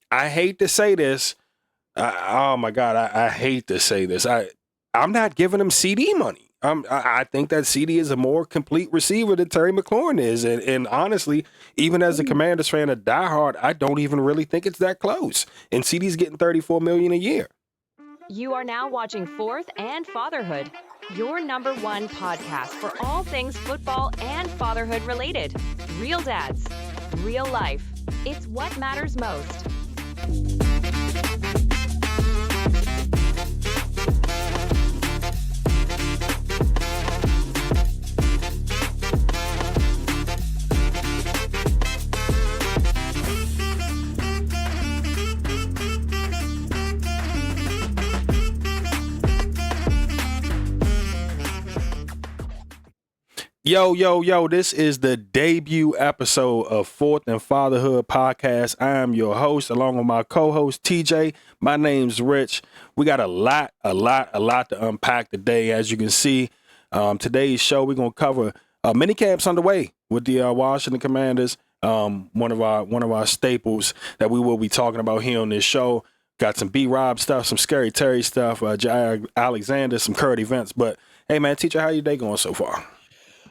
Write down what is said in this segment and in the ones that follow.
I hate to say this. Oh my God, I hate to say this. I'm not giving him CD money. I think that CD is a more complete receiver than Terry McLaurin is, and honestly, even as a Commanders fan, a diehard, I don't even really think it's that close. And CD's getting $34 million a year. You are now watching Fourth and Fatherhood, your number one podcast for all things football and fatherhood related. Real dads, real life. It's what matters most. Yo, this is the debut episode of Fourth and Fatherhood podcast. I am your host, along with my co-host, TJ. My name's Rich. We got a lot to unpack today. As you can see, today's show, we're going to cover minicamps underway with the Washington Commanders. One of our staples that we will be talking about here on this show. Got some B-Rob stuff, some Scary Terry stuff, Jaire Alexander, some current events. But, hey, man, teacher, how your day going so far?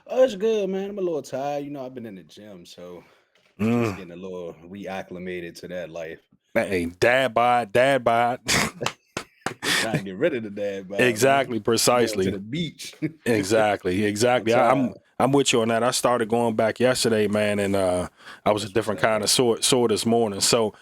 Oh, it's good, man. I'm a little tired. I've been in the gym, so just getting a little reacclimated to that life. Hey, dad bod. Trying to get rid of the dad bod. Exactly, precisely. To the beach. Exactly. I'm with you on that. I started going back yesterday, man, and I was a different kind of sore this morning. So,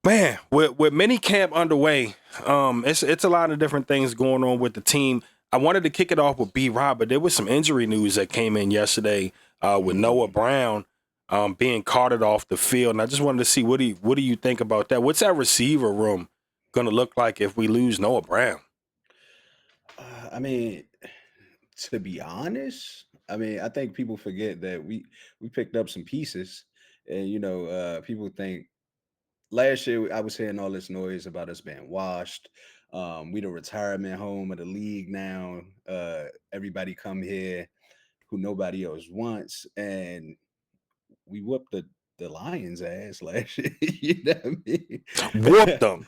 man, with mini camp underway, it's a lot of different things going on with the team. I wanted to kick it off with B-Rob, but there was some injury news that came in yesterday with Noah Brown being carted off the field. And I just wanted to see, what do you think about that? What's that receiver room going to look like if we lose Noah Brown? To be honest, I think people forget that we picked up some pieces. And, people think last year I was hearing all this noise about us being washed. We the retirement home of the league now. Everybody come here who nobody else wants, and we whooped the Lions' ass last year. You know what I mean? Whooped them.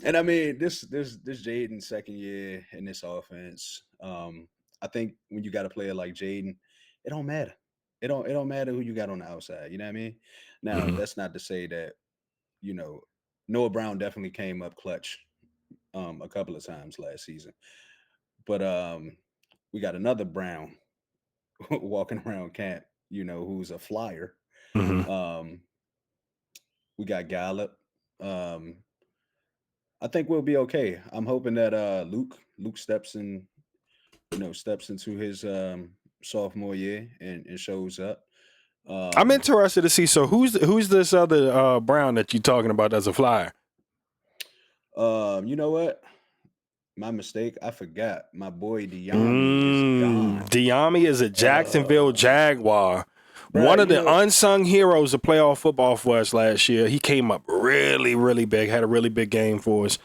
And this Jaden second year in this offense. I think when you got a player like Jaden, it don't matter. It don't matter who you got on the outside. You know what I mean? Now that's not to say that Noah Brown definitely came up clutch a couple of times last season, but we got another Brown walking around camp, who's a flyer. We got Gallup. I think we'll be okay. I'm hoping that Luke steps into his sophomore year and shows up. I'm interested to see. So who's this other Brown that you're talking about as a flyer? You know what? My mistake. I forgot. My boy Deami is gone. Deami is a Jacksonville Jaguar. One of the unsung heroes of playoff football for us last year. He came up really, really big. Had a really big game for us.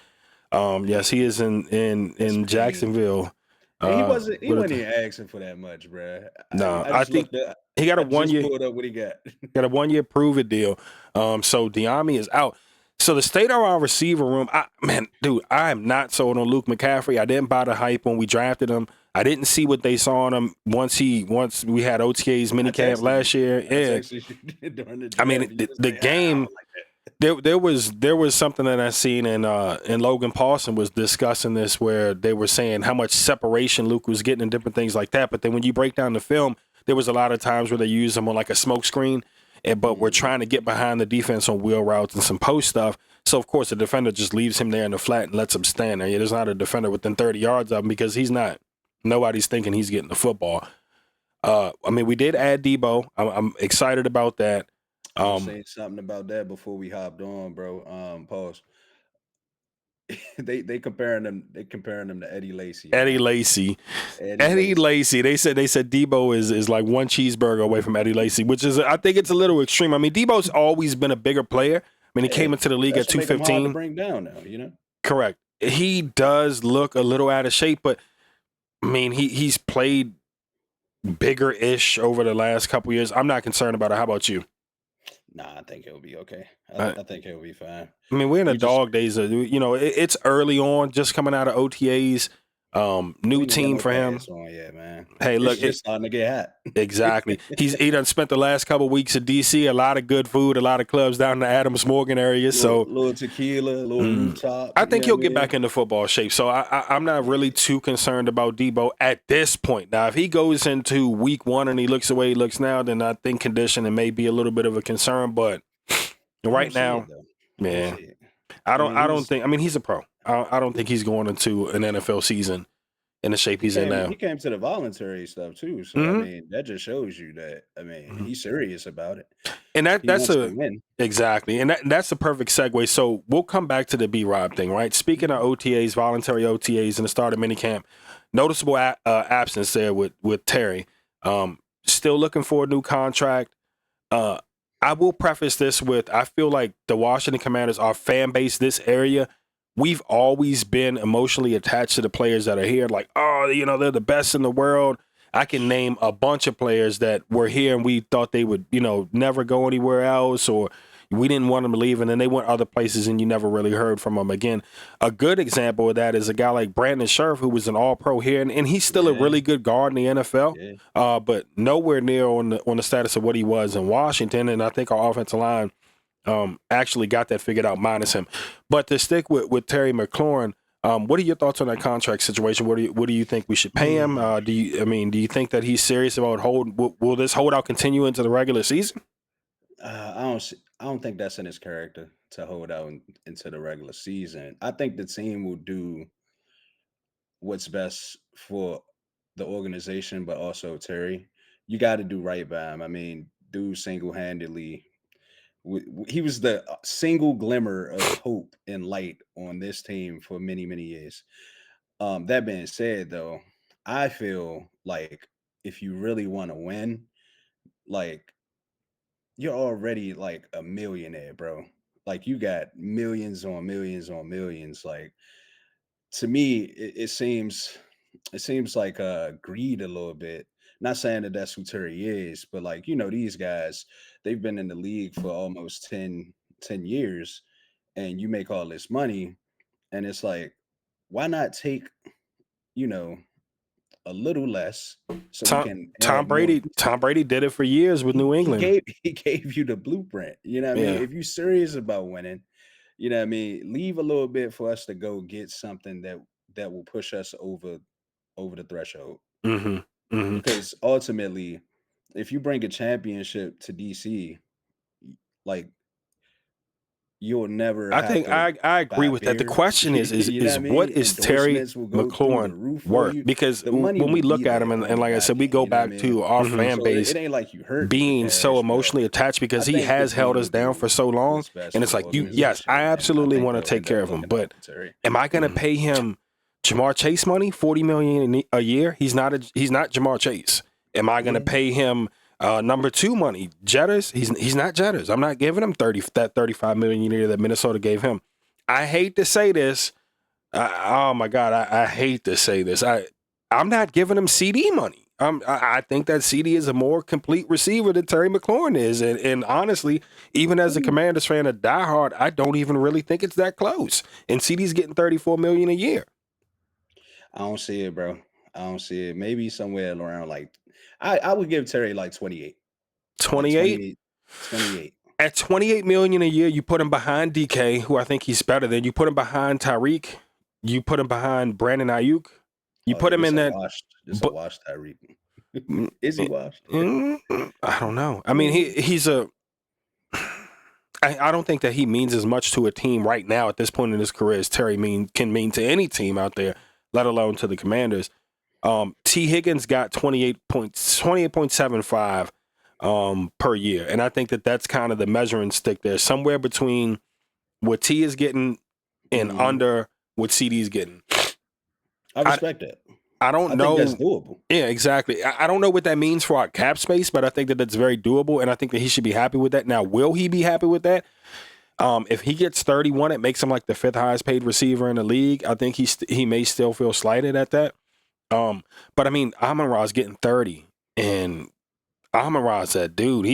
Yes, he is in Jacksonville. He wasn't even asking for that much, bro. No, I think he got a 1 year. Pulled up what he got. Got a 1 year prove it deal. So Deami is out. So the state of our receiver room, I am not sold on Luke McCaffrey. I didn't buy the hype when we drafted him. I didn't see what they saw in him once we had OTA's minicamp last year. Yeah, the game. There was something that I seen and Logan Paulson was discussing this, where they were saying how much separation Luke was getting and different things like that. But then when you break down the film, there was a lot of times where they used him on like a smoke screen. But we're trying to get behind the defense on wheel routes and some post stuff. So, of course, the defender just leaves him there in the flat and lets him stand there. There's not a defender within 30 yards of him because he's not. Nobody's thinking he's getting the football. We did add Deebo. I'm excited about that. Say something about that before we hopped on, bro. Pause. they comparing him to Eddie Lacy. Eddie Lacy. They said Deebo is like one cheeseburger away from Eddie Lacy, which is, I think it's a little extreme. Deebo's always been a bigger player. He came into the league at 215. Bring down now, Correct. He does look a little out of shape, but he's played bigger-ish over the last couple years. I'm not concerned about it. How about you? Nah, I think he'll be okay. Uh, I think he'll be fine. I mean, we're in the We just dog days of, it's early on, just coming out of OTAs. we New ain't even got team no for him. pads on yet, man. Hey, It's look, just starting to get hot. exactly. He done spent the last couple of weeks in DC. A lot of good food, a lot of clubs down in the Adams Morgan area. So Little tequila, little mm, rooftop. I You think know what he'll I get back mean? into football shape. So I'm not really Yeah, too concerned about Deebo at this point. Now, if he goes into week 1 and he looks the way he looks now, then I think conditioning may be a little bit of a concern. But I don't right see now, it though. I don't man, see it. I I don't. mean, I don't think. I mean, he's a pro. I don't think he's going into an NFL season in the shape he he's in came now. he came to the voluntary stuff too. So I hmm mean, that just shows you that hmm he's serious about it. And He that's wants to a win. exactly, and that's a perfect segue. So we'll come back to the B Rob thing, right? Speaking of Mhm. OTAs, voluntary OTAs, and the start of minicamp, noticeable absence there with Terry. Still looking for a new contract. Uh, I will preface this with I feel like the Washington Commanders, our fan base, this area, we've always been emotionally attached to the players that are here. Like, oh, they're the best in the world. I can name a bunch of players that were here and we thought they would, never go anywhere else, or we didn't want them to leave, and then they went other places and you never really heard from them again. A good example of that is a guy like Brandon Scherf, who was an All-Pro here, and he's still a Yeah, really good guard in the NFL, yeah. but nowhere near on the status of what he was in Washington. And I think our offensive line actually got that figured out, minus him. But to stick with Terry McLaurin, what are your thoughts on that contract situation? What do you think we should pay him? Mm. Do you think that he's serious about will this holdout continue into the regular season? I don't think that's in his character to hold out into the regular season. I think the team will do what's best for the organization, but also Terry. You got to do right by him. I mean, dude single handedly, he was the single glimmer of hope and light on this team for many, many years. That being said, though, I feel like if you really want to win, like you're already like a millionaire, bro. Like you got millions on millions on millions. Like to me, it seems like greed a little bit. Not saying that that's who Terry is, but like these guys, they've been in the league for almost 10 years, and you make all this money, and it's like, why not take you know a little less so we Tom can Tom add more Brady Tom pieces? Brady did it for years with New He England. gave he gave you the blueprint. You know what I mean? Yeah. If you're serious about winning, you know what I mean, leave a little bit for us to go get something that will push us over the threshold. hmm hmm Because ultimately, if you bring a championship to DC, like you'll never I have think to I agree buy with that. The beer. question is is You know what is I what mean? is Terry Endorsements will go through the McLaurin roof for worth? you. Because The money when will we be look at him, there and on the like I back said, we end. go You know what I back mean? to our fan So base it ain't like you hurting for being so cash, but emotionally attached I because he think the has held team us will down for do so long. what's best And for it's the like, yes, I organization, and I absolutely think want to they'll take end care up of him, looking but after Terry. am I going to pay him Jamar Chase money, 40 million a year? He's not Jamar Chase. Am I going to Yeah. pay him number 2 money? Jetters? He's not Jetters. I'm not giving him 35 million a year that Minnesota gave him. I hate to say this. Oh my God, I hate to say this. I'm not giving him CD money. I think that CD is a more complete receiver than Terry McLaurin is, and honestly, even as a Mm. Commanders fan, a diehard, I don't even really think it's that close. And CD's getting 34 million a year. I don't see it, bro. I don't see it. Maybe somewhere around like I would give Terry like 28. Like 28 28. 28. at 28 million a year, you put him behind DK, who I think he's better than. You put him behind Tyreek. You put him behind Brandon Ayuk. You Oh put yeah, him in that. this a washed Tyreek. Mm, Is he washed? I don't know. I mean, Mm. he's a. I don't think that he means as much to a team right now at this point in his career as Terry can mean to any team out there, let alone to the Commanders. T. Higgins got 28.75 per year, and I think that that's kind of the measuring stick there, somewhere between what T is getting and Mhm. under what CD is getting. I I respect that. I I don't think that's know. doable. Yeah, exactly. I don't know what that means for our cap space, but I think that that's very doable, and I think that he should be happy with that. Now, will he be happy with that? If he gets 31, it makes him like the 5th highest paid receiver in the league. I think he may still feel slighted at that. But I mean, Amon-Ra's getting 30, and Amon-Ra's that dude.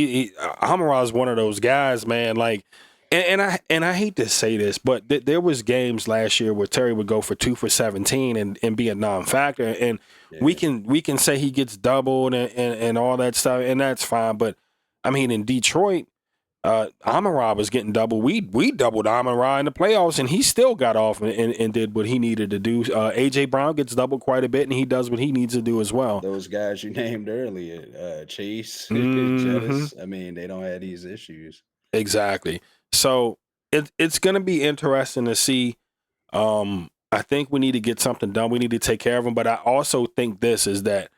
Amon-Ra's one of those guys, man. Like, and I hate to say this, but there was games last year where Terry would go for 2 for 17 and be a non-factor, and we Yeah. can say he gets doubled and all that stuff, and that's fine. But I mean, in Detroit, Amon-Ra was getting doubled. We doubled Amon-Ra in the playoffs, and he still got off and did what he needed to do. AJ Brown gets doubled quite a bit, and he does what he needs to do as well. Those guys you named earlier, Chase, Mhm. Jettis, I mean, they don't have these issues. Exactly. So it's going to be interesting to see. I think we need to get something done. We need to take care of them. But I also think this is that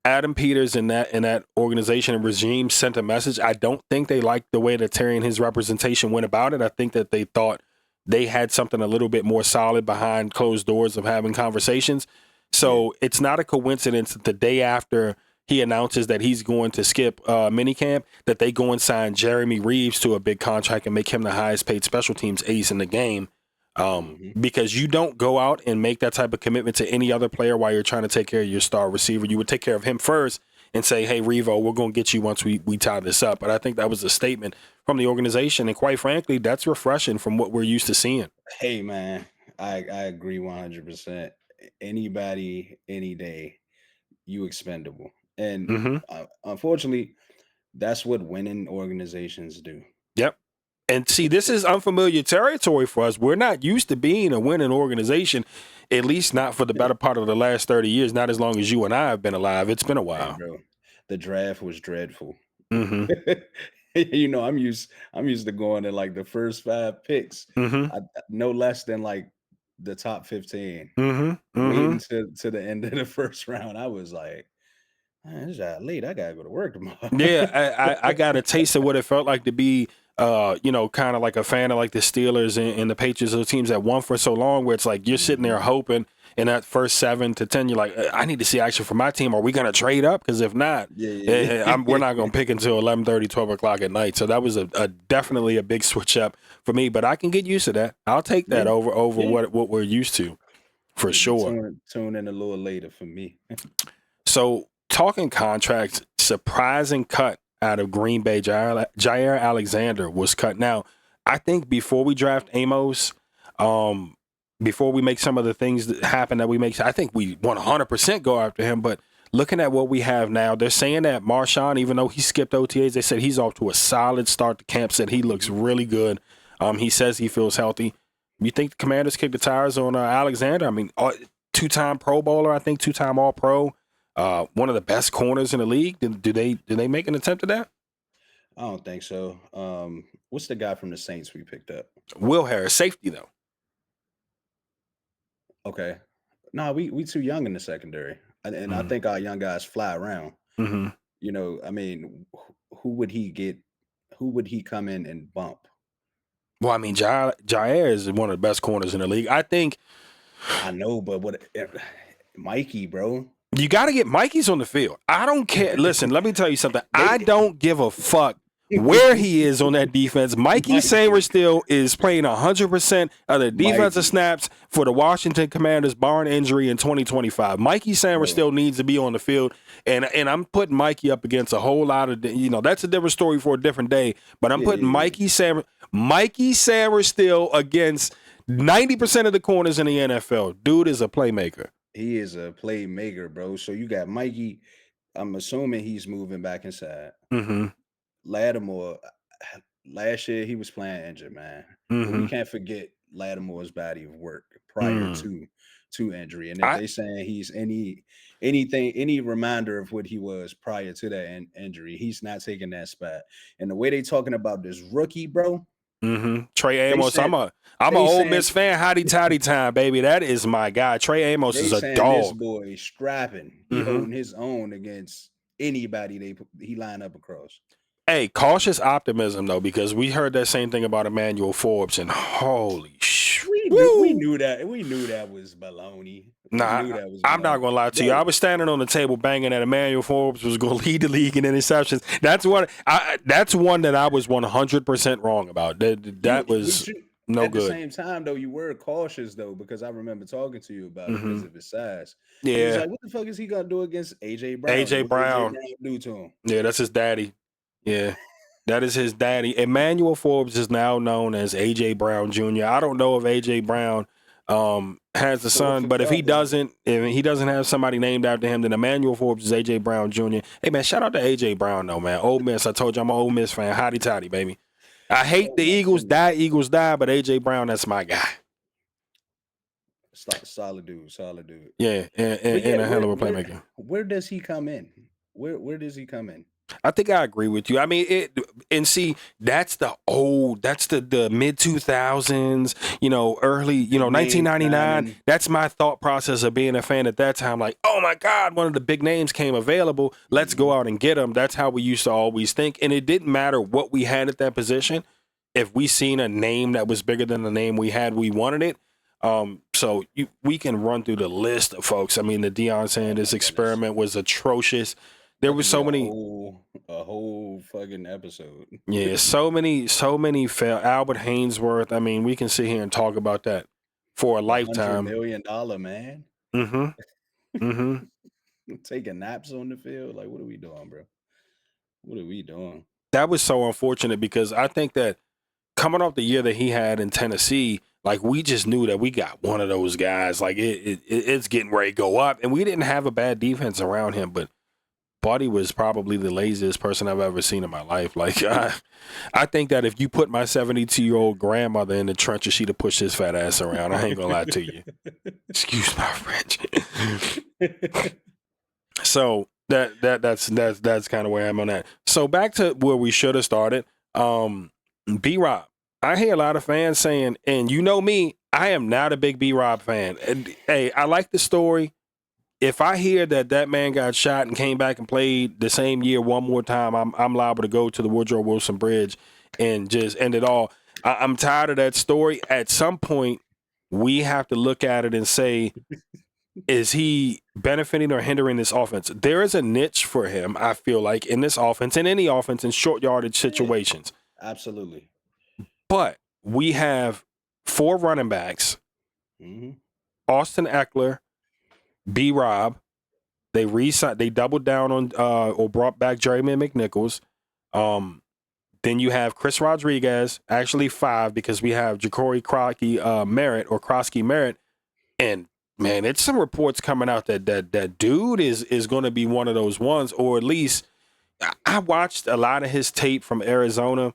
Adam Peters and that organization and regime sent a message. I don't think they liked the way that Terry and his representation went about it. I think that they thought they had something a little bit more solid behind closed doors of having conversations. So it's not a coincidence that the day after he announces that he's going to skip minicamp, that they go and sign Jeremy Reeves to a big contract and make him the highest paid special teams ace in the game. Because you don't go out and make that type of commitment to any other player while you're trying to take care of your star receiver. You would take care of him first and say, hey, Revo, we're going to get you once we tie this up. But I think that was a statement from the organization. And quite frankly, that's refreshing from what we're used to seeing. Hey, man, I agree 100%. Anybody, any day, you expendable. And Mm-hmm. unfortunately, that's what winning organizations do. Yep. And see, this is unfamiliar territory for us. We're not used to being a winning organization, at least not for the better part of the last 30 years, not as long as you and I have been alive. It's been a Hey, while. bro, the draft was dreadful. Mm-hmm. I'm used to going to like the first 5 picks, Mm-hmm. no less than like the top 15. Mm-hmm. Mm-hmm. Waiting to the end of the first round, I was like, man, it's late. I gotta go to work tomorrow. Yeah, I got a taste of what it felt like to be, kind of like a fan of like the Steelers and the Patriots, those teams that won for so long, where it's like you're sitting there Mhm. hoping in that first 7 to 10, you're like, I need to see action from my team. Are we going to trade up? Because if not, Yeah, yeah, we're not yeah. going to pick until 11:30, 12 o'clock at night. So that was a definitely a big switch up for me, but I can get used to that. I'll take that Yeah, over yeah. what we're used to for Maybe sure. tune in a little later for me. So talking contracts, surprising cut out of Green Bay. Jaire Alexander was cut. Now, I think before we draft Amos, before we make some of the things that happen that we make, I think we 100% go after him. But looking at what we have now, they're saying that Marshawn, even though he skipped OTAs, they said he's off to a solid start to camp. Said he looks really good. He says he feels healthy. You think the Commanders kick the tires on Alexander? I mean, two-time Pro Bowler, I think, two-time All-Pro. One of the best corners in the league. Do they make an attempt at that? I don't think so. What's the guy from the Saints we picked up? Will Harris, safety though. Okay, nah, we too young in the secondary, and I think our young guys fly around. Mm-hmm. I mean, who would he get? Who would he come in and bump? Well, I mean, Jaire is one of the best corners in the league. I think I know, but Mikey, bro? you got to get Mikey's on the field. I don't care. Listen, let me tell you something. I They don't give a fuck where he is on that defense. Mikey Mikey. Sainristil is playing 100% of the defensive Mikey. snaps for the Washington Commanders, barring injury in 2025. Mikey Sainristil needs to be on the field, and I'm putting Mikey up against a whole lot of, that's a different story for a different day, but I'm putting Yeah. Mikey Sainristil against 90% of the corners in the NFL. Dude is a playmaker. He is a playmaker, bro. So you got Mikey. I'm assuming he's moving back inside. Mm-hmm. Lattimore, last year he was playing injured, man. But Mm-hmm. we can't forget Lattimore's body of work prior to injury. And if I they saying he's any reminder of what he was prior to that injury, he's not taking that spot. And the way they talking about this rookie, bro, Trey they Amos. saying I'm a they Ole saying Miss fan. Hotty toddy time, baby. That is my guy. Trey Amos they is a saying this dog. boy strapping. He Mhm. holding his own against anybody he line up across. Hey, cautious optimism though, because we heard that same thing about Emmanuel Forbes, and holy sh! We knew that was baloney. Nah, We knew that was I'm not baloney. gonna lie to you. Bro, I was standing on the table banging that Emmanuel Forbes was gonna lead the league in interceptions. That's one that I was 100% wrong about. That was. No At the good. same time, though, you were cautious though, because I remember talking to you about it because Hmm. of his size. You was Yeah. like, "What the fuck is he gonna do against AJ Brown?" And AJ what did AJ Brown. Brown do to him? Yeah, that's his daddy. Yeah. That is his daddy. Emmanuel Forbes is now known as AJ Brown Jr. I don't know if AJ Brown has a Fourth son, or but something. if he doesn't have somebody named after him, then Emmanuel Forbes is AJ Brown Jr. Hey man, shout out to AJ Brown though, man. Ole Miss. I told you I'm an Ole Miss fan. Hotty toddy, baby. I hate Oh the my goodness. Eagles die, but AJ Brown, that's my guy. Solid dude, solid dude. Yeah, But yeah, and a hell of a playmaker. where does he come in? Where does he come in? I think I agree with you. I mean, and see, that's the mid 2000s, early, Big name 1999. signing. That's my thought process of being a fan at that time. Like, oh my God, one of the big names came available. Let's go Mhm. out and get him. That's how we used to always think. And it didn't matter what we had at that position. If we seen a name that was bigger than the name we had, we wanted it. So we can run through the list of folks. I mean, the Deion Oh Sanders my goodness. experiment was atrocious. There That was could be so many. a whole fucking episode. Yeah, so many fail. Albert Hainsworth. I mean, we can sit here and talk about that for a The hundred lifetime. million dollar man Mm-hmm. Mm-hmm. taking naps on the field. Like, what are we doing, bro? What are we doing? That was so unfortunate because I think that coming off the year that he had in Tennessee, like we just knew that we got one of those guys. Like it's getting ready to go up, and we didn't have a bad defense around him, but Buddy was probably the laziest person I've ever seen in my life. Like I think that if you put my 72-year-old grandmother in the trenches, she'd have pushed his fat ass around. I ain't gonna lie to you. Excuse my French. So that's kind of where I'm on that. So back to where we should have started. B Rob. I hear a lot of fans saying, and you know me, I am not a big B Rob fan. And hey, I like the story. If I hear that man got shot and came back and played the same year one more time, I'm liable to go to the Woodrow Wilson Bridge and just end it all. I'm tired of that story. At some point, we have to look at it and say, is he benefiting or hindering this offense? There is a niche for him, I feel like, in this offense, in any offense, in short yardage Yeah, situations. absolutely. But we have 4 running backs: Hmm. Austin Eckler, B Rob. They doubled down on or brought back Jeremy McNichols. Then you have Chris Rodriguez, actually 5 because we have Ja'Cory Krosky Merritt, and man, it's some reports coming out that dude is going to be one of those ones, or at least I watched a lot of his tape from Arizona.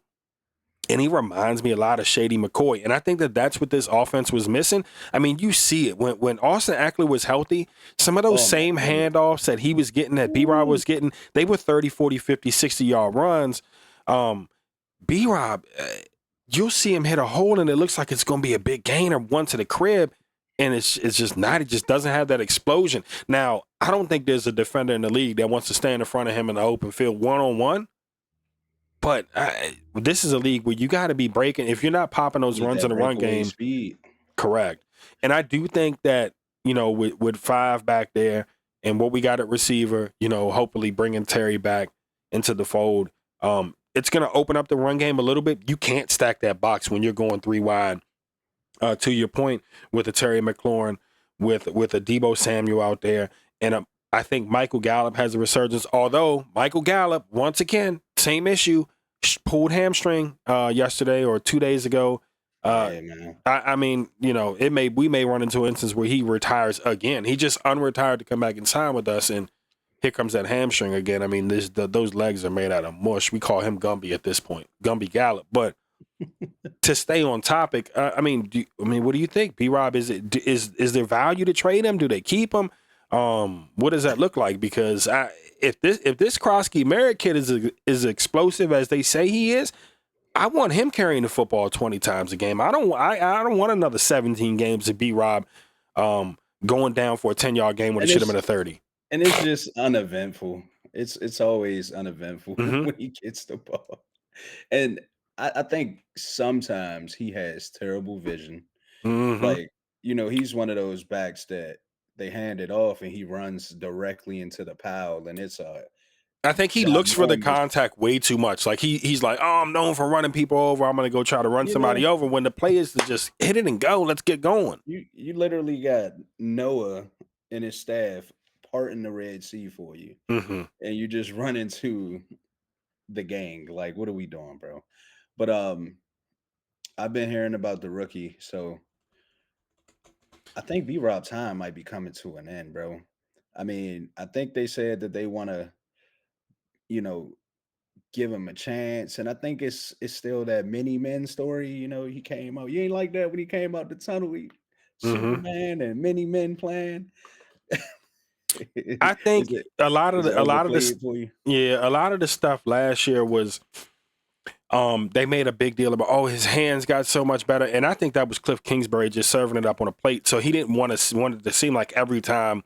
And he reminds me a lot of Shady McCoy. And I think that's what this offense was missing. I mean, you see it. When Austin Eckler was healthy, some of those Oh my same goodness. handoffs that he was getting, that B-Rob Ooh. was getting, they were 30, 40, 50, 60-yard runs. B-Rob, you'll see him hit a hole, and it looks like it's going to be a big gain or one to the crib. And it's just not. It just doesn't have that explosion. Now, I don't think there's a defender in the league that wants to stand in front of him in the open field one-on-one. But this is a league where you got to be breaking. If you're not popping those Need runs in that the run breakaway game, speed. correct. And I do think that, with 5 back there and what we got at receiver, hopefully bringing Terry back into the fold, it's going to open up the run game a little bit. You can't stack that box when you're going 3 wide. To your point, with a Terry McLaurin, with a Deebo Samuel out there, and I think Michael Gallup has a resurgence. Although Michael Gallup, once again, same issue, pulled hamstring yesterday or 2 days ago. Yeah, man. I mean, we may run into an instance where he retires again. He just unretired to come back and sign with us, and here comes that hamstring again. I mean, those legs are made out of mush. We call him Gumby at this point, Gumby Gallup. But to stay on topic, what do you think, B Rob? Is there value to trade him? Do they keep him? What does that look like? Because if this Krosky Merritt kid is explosive as they say he is, I want him carrying the football 20 times a game. I don't want another 17 games to B Rob going down for a 10-yard game when it And should have it's been a 30. and it's just uneventful. It's always uneventful Mm-hmm. when he gets the ball. And I think sometimes he has terrible vision. Mm-hmm. Like, he's one of those backs that they hand it off and he runs directly into the pile, and it's I think he Josh looks for the Norman. contact way too much. Like he's like, oh, I'm known for running people over. I'm gonna go try to run You somebody know, over. When the play is to just hit it and go, let's get going. you literally got Noah and his staff parting the Red Sea for you, Hmm. and you just run into the gang. Like, what are we doing, bro? But I've been hearing about the rookie, so I think B-Rob time might be coming to an end, bro. I mean, I think they said that they want to, you know, give him a chance, and I think it's still that mini men story. You know, he came out. You ain't like that when he came out the tunnel. Hmm. Superman and mini men playing. I is think it a lot of this, overplayed for you? yeah, a lot of the stuff last year was they made a big deal about, oh, his hands got so much better, and I think that was Cliff Kingsbury just serving it up on a plate. So he didn't wanted to seem like every time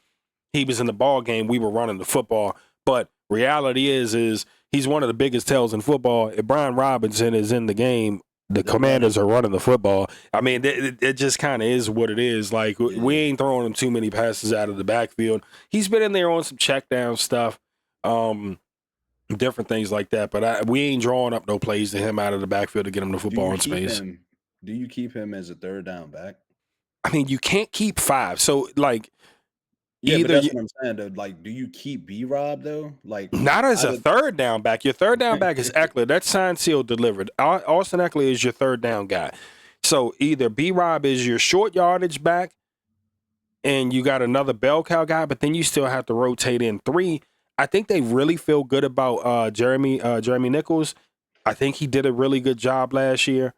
he was in the ball game we were running the football. But reality is he's one of the biggest tells in football. If Brian Robinson is in the game, the They're running. Commanders are running the football. I mean, it just kind of is what it is. Like we Yeah. ain't throwing him too many passes out of the backfield. He's been in there on some check down stuff. Different things like that. But we ain't drawing up no plays to him out of the backfield to get him the Do you football in keep space. him? Do you keep him as a third down back? I mean, you can't keep 5. So, like, Yeah, but either that's you, what I'm saying. Though, like, do you keep B Rob though? Like, not as a either third down back. Your third down back is Eckler. That's signed, sealed, delivered. Austin Eckler is your third down guy. So, either B Rob is your short yardage back and you got another bell cow guy, but then you still have to rotate in 3. I think they really feel good about Jeremy Nichols. I think he did a really good job last year.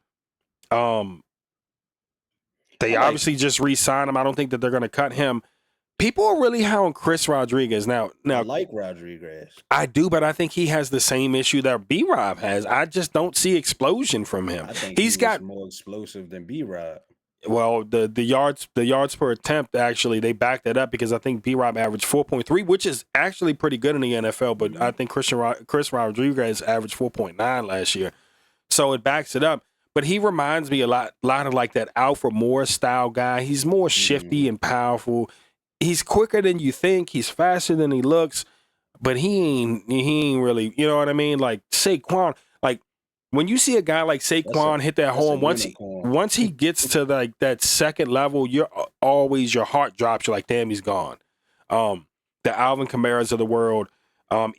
I They like obviously just re-signed him. I don't think that they're going to cut him. People are really high on Chris Rodriguez now. I Now like Rodriguez. I do, but I think he has the same issue that B Rob has. I just don't see explosion from him. I think he He's was got more explosive than B Rob. well the yards per attempt actually they backed that up because I think B Rob averaged 4.3, which is actually pretty good in the NFL. But I think Chris Rodriguez averaged 4.9 last year, so it backs it up. But he reminds me a lot of like that Alfred Morris style guy. He's more shifty and powerful. He's quicker than you think. He's faster than he looks. But he ain't really, you know what I mean? Like Saquon, like when you see a guy like That's a Saquon hit that that's a home, unicorn. once he gets to like that second level, you're always your heart drops. You're like, damn, he's gone. The Alvin Kamara's of the world,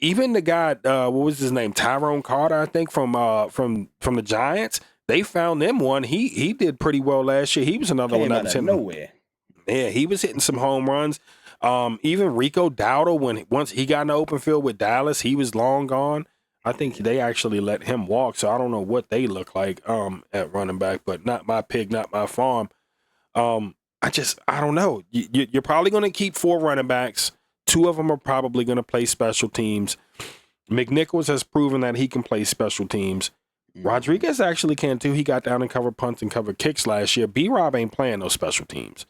even the guy, what was his name, Tyrone Carter, I think from the Giants. They found them one. He did pretty well last year. He was another one Came that out was of hitting. nowhere. Yeah, he was hitting some home runs. Even Rico Dowdle, once he got in the open field with Dallas, he was long gone. I think they actually let him walk, so I don't know what they look like at running back, but not my pig, not my farm. I don't know. You're probably going to keep 4 running backs. 2 of them are probably going to play special teams. McNichols has proven that he can play special teams. Rodriguez actually can too. He got down and covered punts and covered kicks last year. B-Rob ain't playing those special teams.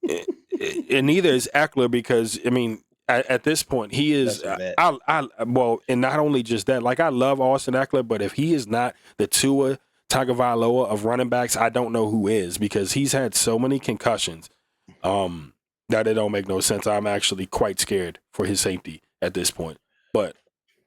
And neither is Eckler because, I mean, at this point, he is. That's a vet. Well, and not only just that, like I love Austin Eckler, but if he is not the Tua Tagovailoa of running backs, I don't know who is because he's had so many concussions that it don't make no sense. I'm actually quite scared for his safety at this point. But It's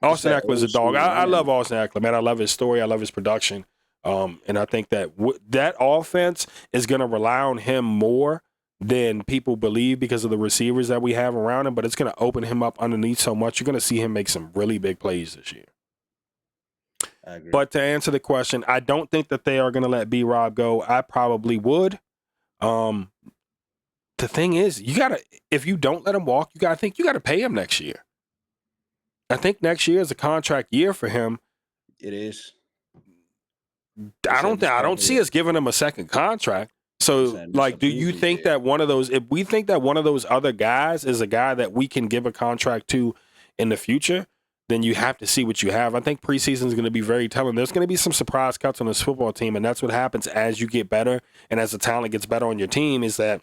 Austin that Eckler's a old dog. school I love running. Austin Eckler, man. I love his story. I love his production. And I think that that offense is going to rely on him more than people believe because of the receivers that we have around him, but it's going to open him up underneath so much. You're going to see him make some really big plays this year. I agree. But to answer the question, I don't think that they are going to let B-Rob go. I probably would. The thing is, if you don't let him walk, you got to pay him next year. I think next year is a contract year for him. It is. I don't see us giving him a second contract. So, like, do you think that if we think that one of those other guys is a guy that we can give a contract to in the future, then you have to see what you have. I think preseason is going to be very telling. There's going to be some surprise cuts on this football team, and that's what happens as you get better and as the talent gets better on your team is that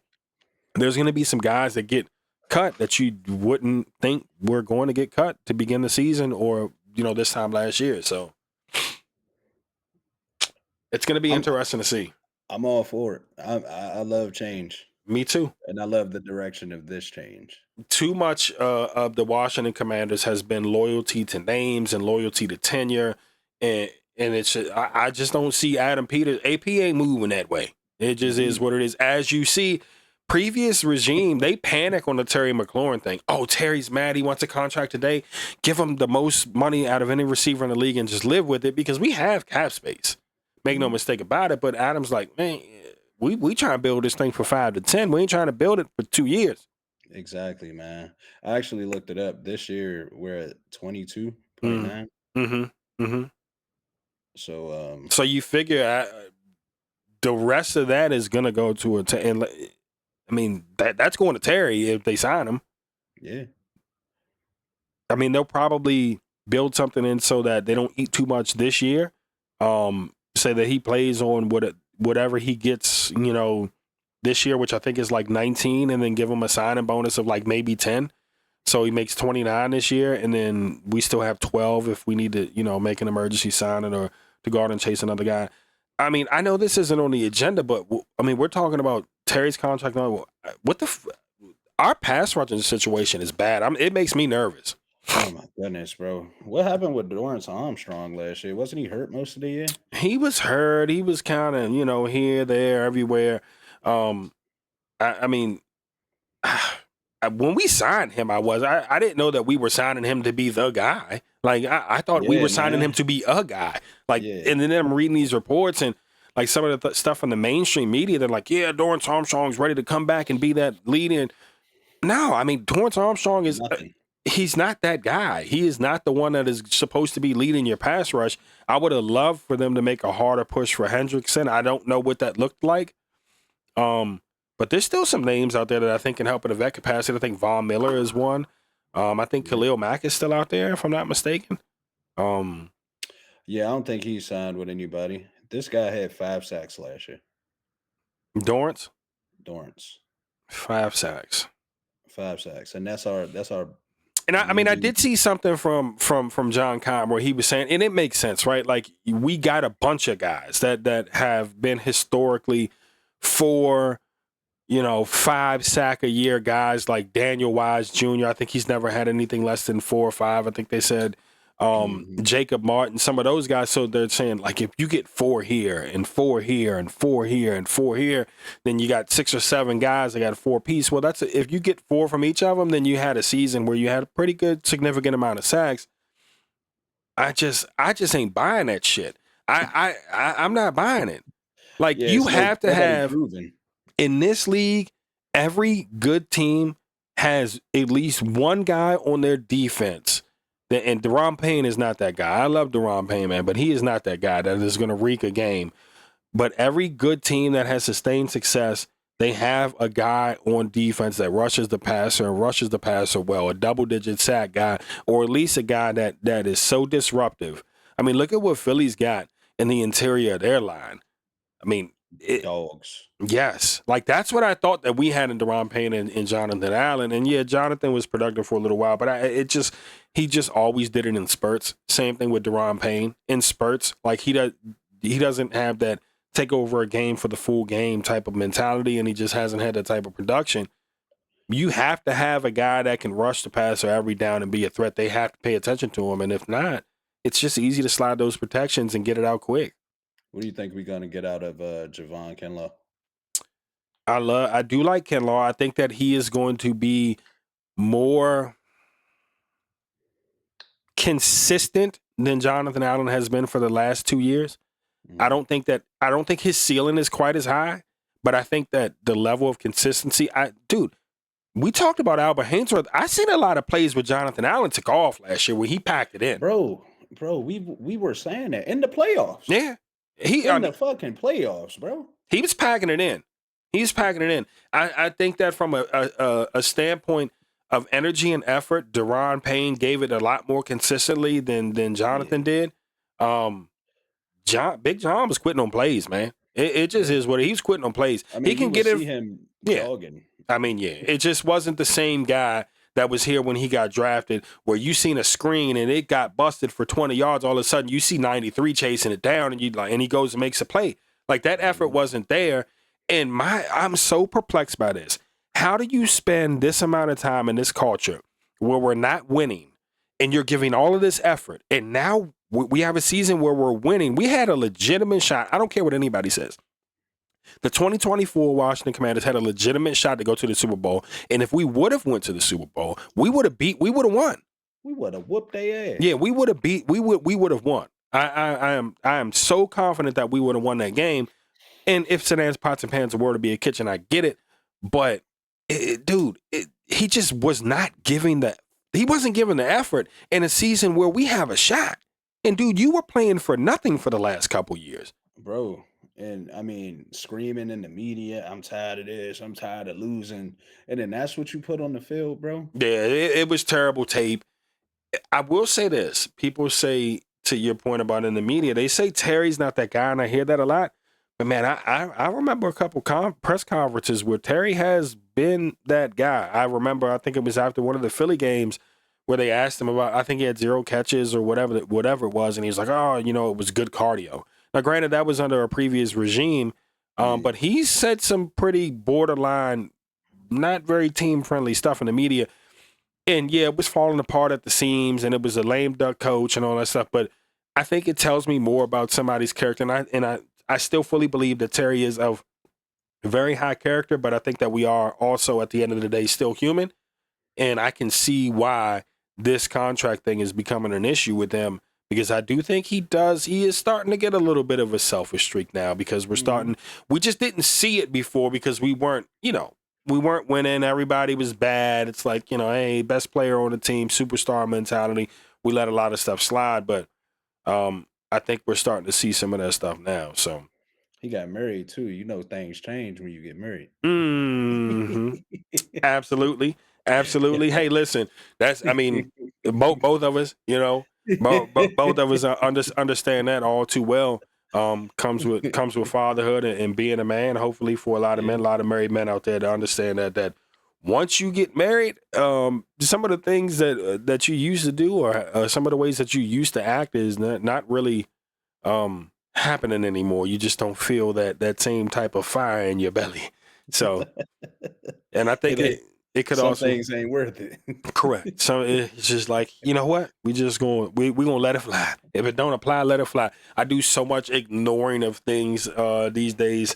there's going to be some guys that get cut that you wouldn't think were going to get cut to begin the season or, this time last year. So it's going to be interesting to see. I'm all for it. I love change. Me too. And I love the direction of this change. Too much of the Washington Commanders has been loyalty to names and loyalty to tenure, and it's I just don't see Adam Peters. AP ain't moving that way. It just is what it is. As you see, previous regime, they panic on the Terry McLaurin thing. Oh, Terry's mad. He wants a contract today. Give him the most money out of any receiver in the league and just live with it because we have cap space. Make no mistake about it. But Adam's like, man, we trying to build this thing for 5 to 10. We ain't trying to build it for 2 years. Exactly, man. I actually looked it up. This year we're at 22.9. So So you figure the rest of that is gonna go to and I mean that's going to Terry if they sign him. yeah. I mean they'll probably build something in so that they don't eat too much this year. Say that he plays on whatever he gets, this year, which I think is like 19, and then give him a signing bonus of like maybe 10. So he makes 29 this year, and then we still have 12 if we need to, make an emergency signing or to go out and chase another guy. I mean, I know this isn't on the agenda, but I mean, we're talking about Terry's contract. What our pass rushing situation is bad. It makes me nervous. Oh my goodness, bro. What happened with Dorrance Armstrong last year? Wasn't he hurt most of the year? He was hurt. He was kind of, here, there, everywhere. I mean, when we signed him, I didn't know that we were signing him to be the guy. Like I thought we were signing him to be a guy. Like, and then I'm reading these reports and like some of the stuff from the mainstream media. They're like, yeah, Dorrance Armstrong's ready to come back and be that lead. And no, I mean, Dorrance Armstrong is. He's not that guy. He is not the one that is supposed to be leading your pass rush. I would have loved for them to make a harder push for Hendrickson. I don't know what that looked like. But there's still some names out there that I think can help in a vet capacity. I think Von Miller is one. I think Khalil Mack is still out there, if I'm not mistaken. Yeah, I don't think he signed with anybody. This guy had 5 sacks last year. Dorrance? 5 sacks. 5 sacks. And that's our And I mean, I did see something from John Kahn where he was saying, and it makes sense, right? Like we got a bunch of guys that have been historically 5 sack a year guys like Daniel Wise Jr. I think he's never had anything less than 4 or 5. I think they said Jacob Martin, some of those guys. So they're saying like if you get 4 here and 4 here and 4 here and 4 here, then you got 6 or 7 guys that got a 4 piece. Well, if you get 4 from each of them, then you had a season where you had a pretty good significant amount of sacks. I just ain't buying that shit. I'm not buying it. Like you have to have in this league, every good team has at least one guy on their defense. And Deron Payne is not that guy. I love Deron Payne, man, but he is not that guy that is going to wreak a game. But every good team that has sustained success, they have a guy on defense that rushes the passer and rushes the passer well, a double-digit sack guy, or at least a guy that is so disruptive. I mean, look at what Philly's got in the interior of their line. I mean, dogs. Yes. Like, that's what I thought that we had in Deron Payne and Jonathan Allen. And, yeah, Jonathan was productive for a little while, but he just always did it in spurts. Same thing with Deron Payne in spurts. Like, he doesn't have that take over a game for the full game type of mentality, and he just hasn't had that type of production. You have to have a guy that can rush the passer every down and be a threat. They have to pay attention to him. And if not, it's just easy to slide those protections and get it out quick. What do you think we're going to get out of Javon Kinlaw? I do like Kinlaw. I think that he is going to be more consistent than Jonathan Allen has been for the last 2 years. I don't think his ceiling is quite as high, but I think that the level of consistency, we talked about Albert Hainsworth. I seen a lot of plays where Jonathan Allen took off last year where he packed it in. Bro, we were saying that in the playoffs. Yeah. The fucking playoffs, bro. He was packing it in. I think that from a standpoint of energy and effort, Deron Payne gave it a lot more consistently than Jonathan did. Big John was quitting on plays, man. It just is what he's quitting on plays. I mean, he can get it. See him jogging. I mean, yeah, it just wasn't the same guy that was here when he got drafted, where you seen a screen and it got busted for 20 yards. All of a sudden, you see 93 chasing it down, and he goes and makes a play. Like that effort wasn't there. And I'm so perplexed by this. How do you spend this amount of time in this culture where we're not winning and you're giving all of this effort and now we have a season where we're winning? We had a legitimate shot. I don't care what anybody says. The 2024 Washington Commanders had a legitimate shot to go to the Super Bowl, and if we would have went to the Super Bowl, we would have won. We would have whooped their Yeah, ass. we would have we would have won. I am so confident that we would have won that game. And if Sedan's pots and pans were to be a kitchen, I get it. But dude, he just was not giving he wasn't giving the effort in a season where we have a shot. And dude, you were playing for nothing for the last couple years. Bro. And I mean, screaming in the media, I'm tired of this, I'm tired of losing. And then that's what you put on the field, bro. Yeah, it was terrible tape. I will say this. People say, to your point about in the media, they say Terry's not that guy, and I hear that a lot. But man, I remember a couple press conferences where Terry has been that guy. I think it was after one of the Philly games where they asked him about, I think he had 0 catches or whatever it was, and he's like, oh, it was good cardio. Now, granted, that was under a previous regime, Mm. but he said some pretty borderline, not very team friendly stuff in the media. And yeah, it was falling apart at the seams, and it was a lame duck coach and all that stuff. But I think it tells me more about somebody's character, and I still fully believe that Terry is of very high character. But I think that we are also, at the end of the day, still human, and I can see why this contract thing is becoming an issue with him, because I do think he is starting to get a little bit of a selfish streak now, because Mhm. we just didn't see it before because we weren't winning. Everybody was bad. It's like, hey, best player on the team, superstar mentality. We let a lot of stuff slide, but I think we're starting to see some of that stuff now. So, He got married too. You know things change when you get married. hmm absolutely, absolutely. Hey, listen, I mean, both of us, both of us understand that all too well. Comes with fatherhood and being a man. Hopefully, for a lot of men, a Yeah. lot of married men out there to understand that once you get married, some of the things that you used to do, or some of the ways that you used to act, is not really happening anymore. You just don't feel that same type of fire in your belly. So, and I think It ain't it could some also. things ain't worth it. Correct. So it's just like, you know what? We gonna let it fly. If it don't apply, let it fly. I do so much ignoring of things these days,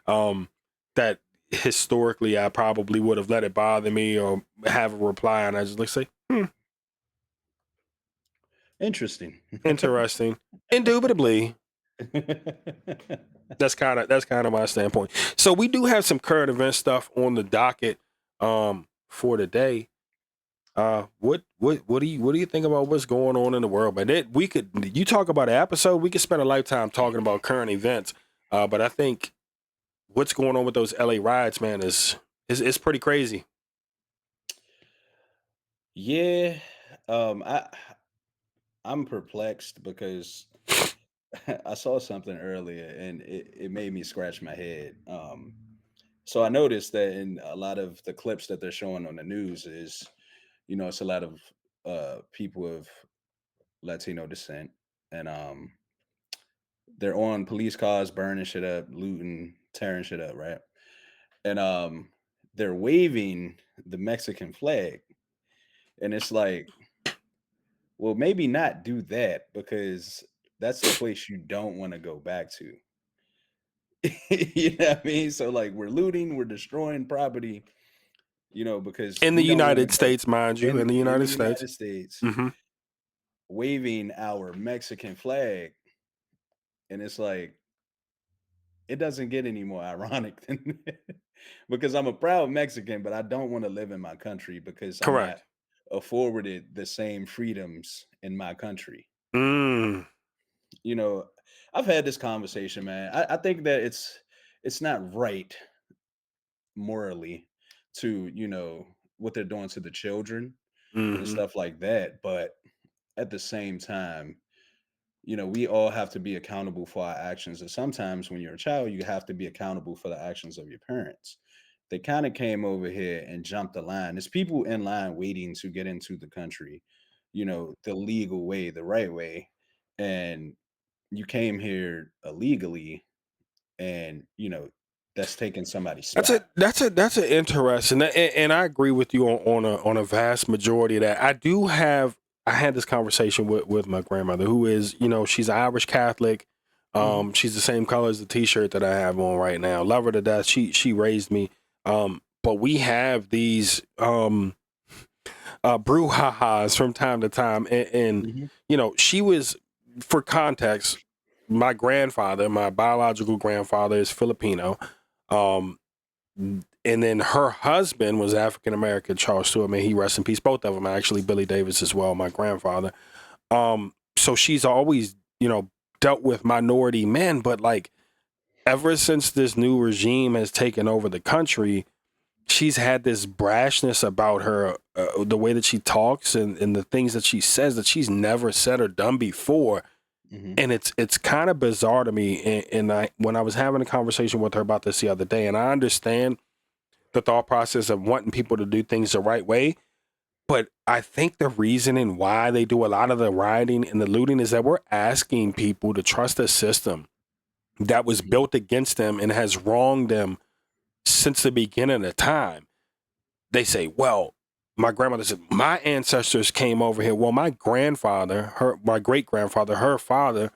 that historically I probably would have let it bother me or have a reply, and I just like say, Interesting. interesting. Indubitably. That's kind of my standpoint. So we do have some current event stuff on the docket for today. What do you think about what's going on in the world, man? You talk about an episode, we could spend a lifetime talking about current events. But I think what's going on with those LA riots, man, is pretty crazy. Yeah. I'm perplexed because I saw something earlier and it made me scratch my head. So I noticed that in a lot of the clips that they're showing on the news is, it's a lot of people of Latino descent, and they're on police cars, burning shit up, looting, tearing shit up, right? And they're waving the Mexican flag, and it's like, well, maybe not do that because that's a place you don't want to go back to. You know what I mean? So like we're looting, we're destroying property, because In the we don't want to United go States, mind you, in the in United the States. United States Hmm. waving our Mexican flag. And it's like, it doesn't get any more ironic than because I'm a proud Mexican, but I don't want to live in my country because I'm not Correct. afforded the same freedoms in my country. Mm, You know, I've had this conversation, man. I think that it's not right morally to, what they're doing to the children and hmm stuff like that. But at the same time, we all have to be accountable for our actions. And sometimes when you're a child, you have to be accountable for the actions of your parents. They kind of came over here and jumped the line. There's people in line waiting to get into the country, the legal way, the right way. And you came here illegally and, that's taking somebody's That's spot. that's a interesting, and I agree with you on a vast majority of that. I had this conversation with my grandmother, who is, she's Irish Catholic. Hmm. She's the same color as the T-shirt that I have on right now. Love her to death. She raised me. But we have these brouhahas from time to time, and Hmm. she was, for context, my grandfather, my biological grandfather, is Filipino. Um, and then her husband was African American, Charles Stewart. May he rest in peace. Both of them actually, Billy Davis as well, my grandfather. So she's always, dealt with minority men, but like ever since this new regime has taken over the country, she's had this brashness about her, the way that she talks and the things that she says that she's never said or done before. Hmm. And it's kind of bizarre to me. And when I was having a conversation with her about this the other day, and I understand the thought process of wanting people to do things the right way. But I think the reasoning why they do a lot of the rioting and the looting is that we're asking people to trust a system that was Hmm. built against them and has wronged them since the beginning of time. They say, well, my grandmother said, my ancestors came over here. Well, my great grandfather, her father,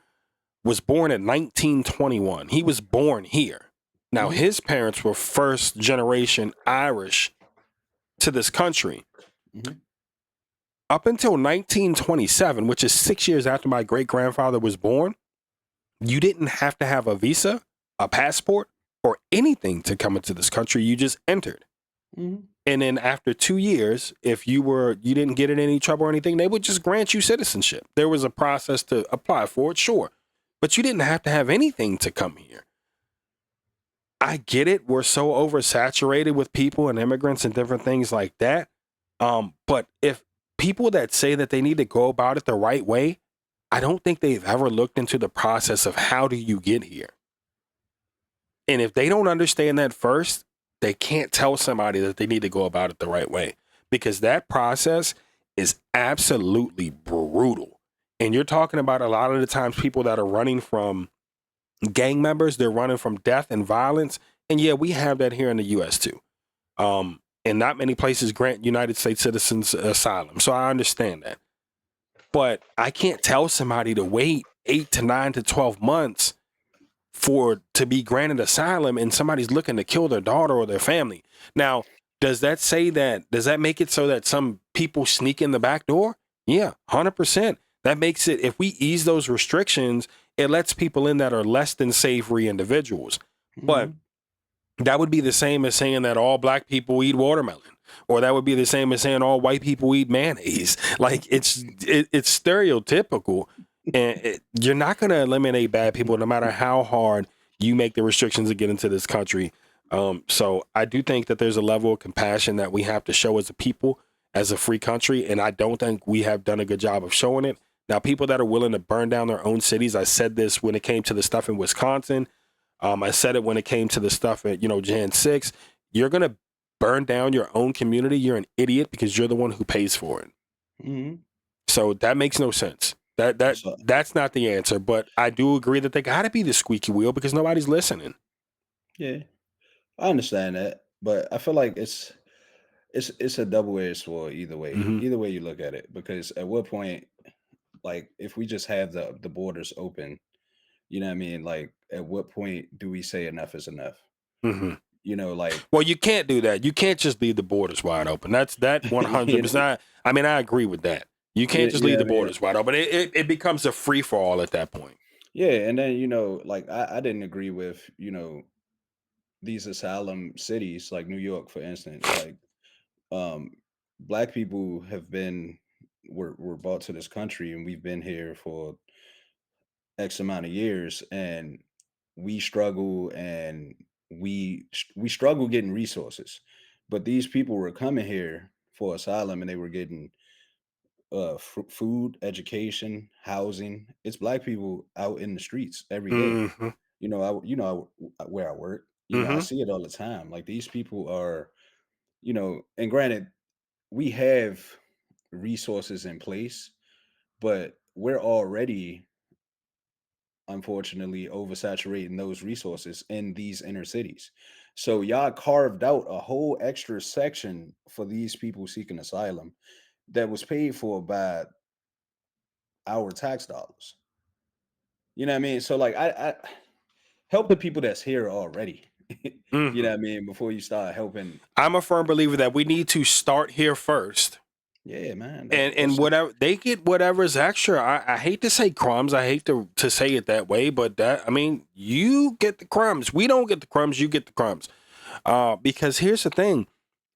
was born in 1921. He was born here. Now, Hmm. his parents were first generation Irish to this country. Hmm. Up until 1927, which is 6 years after my great grandfather was born, you didn't have to have a visa, a passport, or anything to come into this country. You just entered. Hmm. And then after 2 years, if you didn't get in any trouble or anything, they would just grant you citizenship. There was a process to apply for it, sure. But you didn't have to have anything to come here. I get it. We're so oversaturated with people and immigrants and different things like that. But if people that say that they need to go about it the right way, I don't think they've ever looked into the process of how do you get here. And if they don't understand that first, they can't tell somebody that they need to go about it the right way, because that process is absolutely brutal. And you're talking about a lot of the times people that are running from gang members, they're running from death and violence. And yeah, we have that here in the US too. And not many places grant United States citizens asylum. So I understand that. But I can't tell somebody to wait 8 to 9 to 12 months to be granted asylum, and somebody's looking to kill their daughter or their family. Now, does that make it so that some people sneak in the back door? Yeah, 100%. That makes it, if we ease those restrictions, it lets people in that are less than savory individuals. But Hmm. that would be the same as saying that all black people eat watermelon, or that would be the same as saying all white people eat mayonnaise. Like it's stereotypical, and you're not going to eliminate bad people no matter how hard you make the restrictions to get into this country. So I do think that there's a level of compassion that we have to show as a people, as a free country, and I don't think we have done a good job of showing it. Now, people that are willing to burn down their own cities, I said this when it came to the stuff in Wisconsin. I said it when it came to the stuff at, Jan 6. You're going to burn down your own community. You're an idiot because you're the one who pays for it. Hmm. So that makes no sense. That's not the answer. But I do agree that they got to be the squeaky wheel because nobody's listening. Yeah, I understand that, but I feel like it's a double-edged sword either way. Hmm. Either way you look at it, because at what point, like, if we just have the borders open, you know what I mean? Like, at what point do we say enough is enough? Hmm. Like, Well, you can't do that. You can't just leave the borders wide open. That's that you know, 100%. I mean, I agree with that. You can't just you know leave what the I mean? borders wide open. It becomes a free for all at that point. Yeah, and then like I didn't agree with these asylum cities like New York, for instance. Like, um, black people have been were brought to this country, and we've been here for X amount of years, and we struggle, and we struggle getting resources. But these people were coming here for asylum, and they were getting food, education, housing. It's black people out in the streets every day. Hmm. Where I work, I Hmm. see it all the time. Like, these people are, and granted, we have resources in place, but we're already unfortunately oversaturating those resources in these inner cities. So y'all carved out a whole extra section for these people seeking asylum that was paid for by our tax dollars. You know what I mean? So like I help the people that's here already. You know Mhm. what I mean? Before you start helping. I'm a firm believer that we need to start here first. Yeah, man. And That's just whatever they get, whatever's extra. I hate to say crumbs. I hate to say it that way, but that I mean, you get the crumbs. We don't get the crumbs. You get the crumbs. Because here's the thing: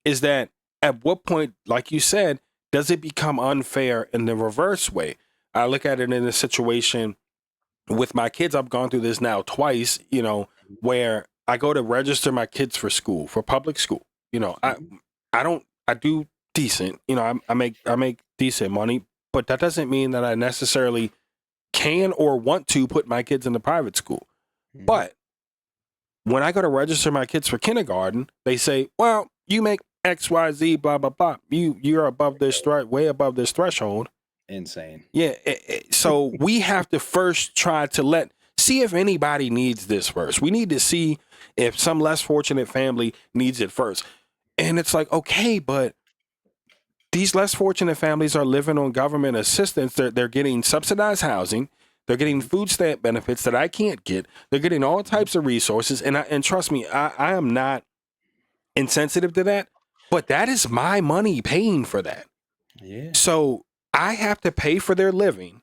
is that at what point, like you said, does it become unfair in the reverse way? I look at it in a situation with my kids. I've gone through this now twice. Where I go to register my kids for school, for public school. You know, I Mhm. I don't I do decent. I make decent money, but that doesn't mean that I necessarily can or want to put my kids in the private school. Mhm. But when I go to register my kids for kindergarten, they say, "Well, you make XYZ, blah blah blah. You're above this way above this threshold." Insane. Yeah, so we have to first try to see if anybody needs this first. We need to see if some less fortunate family needs it first. And it's like, okay, but these less fortunate families are living on government assistance. They're getting subsidized housing. They're getting Mhm. food stamp benefits that I can't get. They're getting all Mhm. types of resources. And trust me, I am not insensitive to that, but that is my money paying for that. Yeah. So I have to pay for their living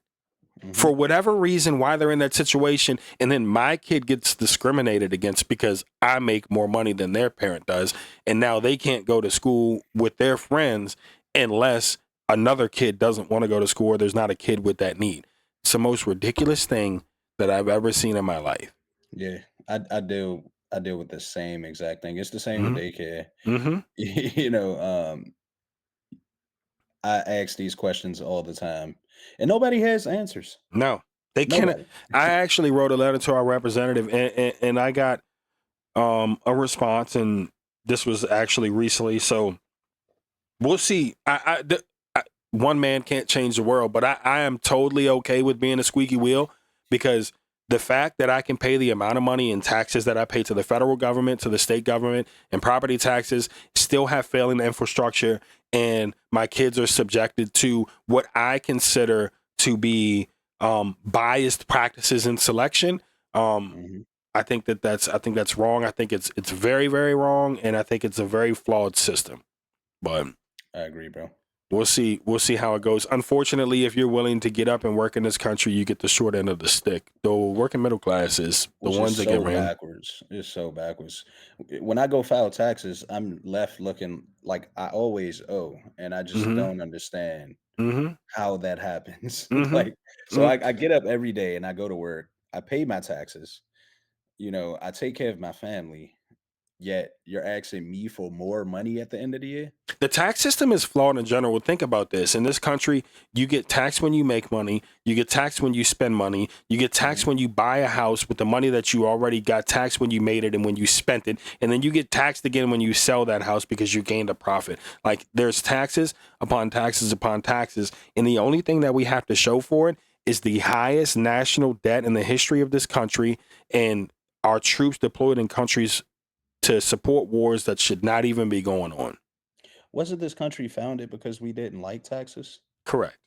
Mhm. for whatever reason why they're in that situation, and then my kid gets discriminated against because I make more money than their parent does, and now they can't go to school with their friends unless another kid doesn't want to go to school or there's not a kid with that need. It's the most ridiculous thing that I've ever seen in my life. Yeah. I deal with the same exact thing. It's the same with Hmm. daycare. Hmm. you know, I ask these questions all the time, and nobody has answers. No, they can't. Nobody. I actually wrote a letter to our representative, and I got a response, and this was actually recently. So we'll see. One man can't change the world, but I am totally okay with being a squeaky wheel because the fact that I can pay the amount of money in taxes that I pay to the federal government, to the state government, and property taxes, still have failing infrastructure, and my kids are subjected to what I consider to be biased practices in selection. Um, Mhm. I think that's wrong. I think it's very very wrong, and I think it's a very flawed system. But I agree, bro. we'll see. We'll see how it goes. Unfortunately, if you're willing to get up and work in this country, you get the short end of the stick. The working middle class is the Which is ones that get so ran. backwards. It's so backwards. When I go file taxes, I'm left looking like I always owe, and I just Mm-hmm. don't understand Mm-hmm. how that happens. Mm-hmm. Like, so I get up every day and I go to work. I pay my taxes. I take care of my family. Yet you're asking me for more money at the end of the year. The tax system is flawed in general. Think about this. In this country, you get taxed when you make money. You get taxed when you spend money. You get taxed Mhm. when you buy a house with the money that you already got taxed when you made it and when you spent it. And then you get taxed again when you sell that house because you gained a profit. Like there's taxes upon taxes upon taxes. And the only thing that we have to show for it is the highest national debt in the history of this country and our troops deployed in countries to support wars that should not even be going on. Wasn't this country founded because we didn't like taxes? Correct.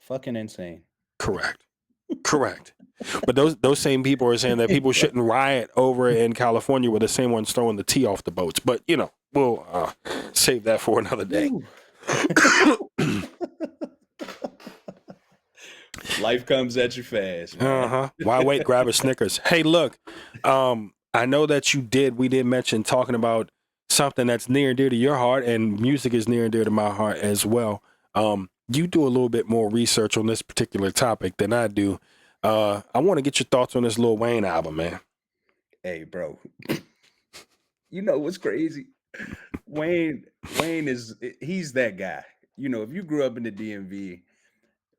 Fucking insane. Correct. Correct. But those same people are saying that people shouldn't riot over in California where the same ones throwing the tea off the boats. But we'll save that for another day. Woo. Life comes at you fast, man. Uh-huh. Why wait? Grab a Snickers. Hey, look. I know that we did mention talking about something that's near and dear to your heart, and music is near and dear to my heart as well. You do a little bit more research on this particular topic than I do. I want to get your thoughts on this Lil Wayne album, man. Hey, bro. You know what's crazy? Wayne he's that guy. If you grew up in the DMV,